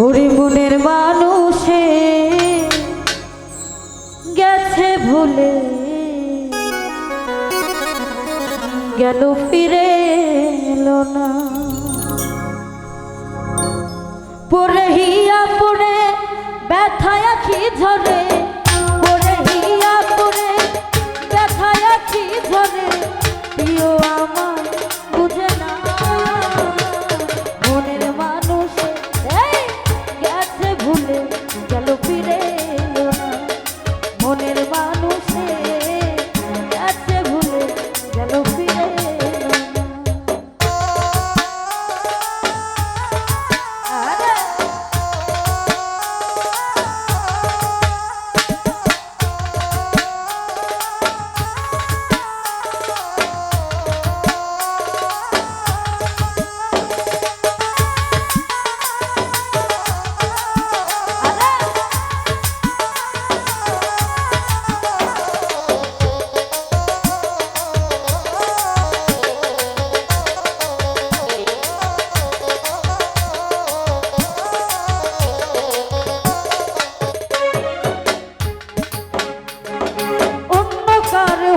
ওরে মনের মানুষে গেছে ভুলে গেল ফিরে এলো না। পরে হিয়া পরে ব্যথায় আখি ঝরে, পরে হিয়া পরে ব্যথায় আখি ঝরে, প্রিয় আমার বুঝে না। মনের মানুষে গেছে ভুলে গেল ফিরে এলো না। মনের মানুষে গেছে ভুলে গেল ফিরে এলো না।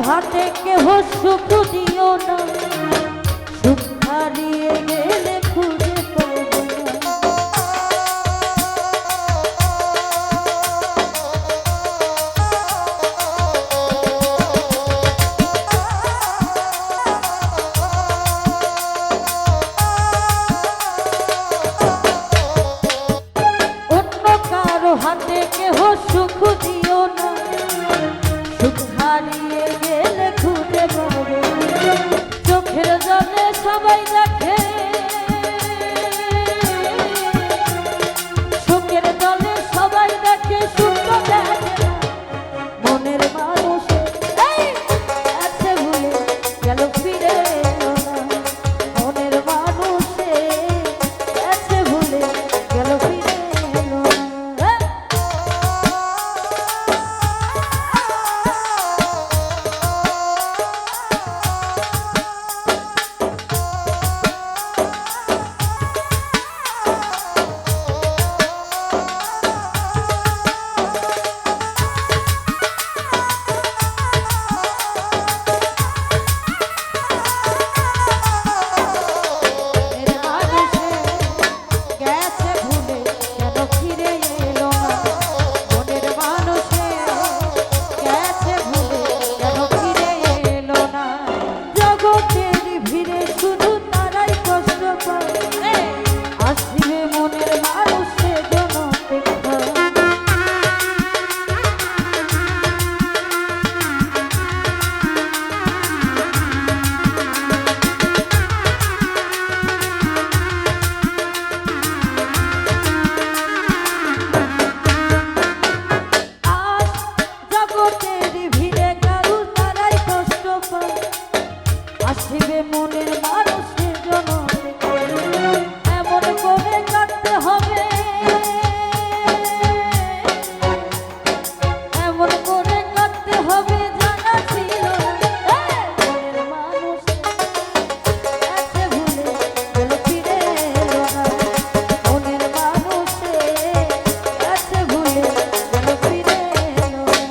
হাতে কেহ সুখ দিও না, সুখ হারিয়ে গেলে খুঁজে পাবো না। অন্য কারো হাতে কেহ সুখ দিও না, সুখ হারিয়ে গেলে খুঁজে পাবো। চোখের জলে সবাই দেখে, চোখের জলে সবাই দেখে, সুখ দেখে না। মনের মানুষে গেছে ভুলে গেল ফিরে এলো না। মনের মানুষে গেছে ভুলে গেল ফিরে এলো না। আসিবে মনের মানুষের জন্য এমন করে কাটতে হবে, এমন করে কাটতে হবে জানা ছিল না। মনের মানুষ গেছে ভুলে গেল ফিরে এলো না। মনের মানুষে গেছে ভুলে গেল ফিরে এলো না।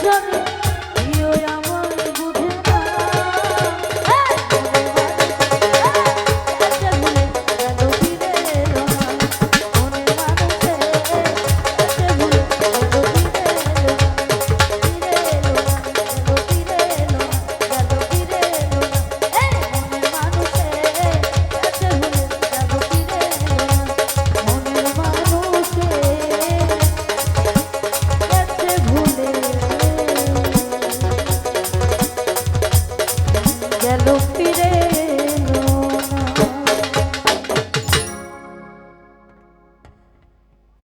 জানি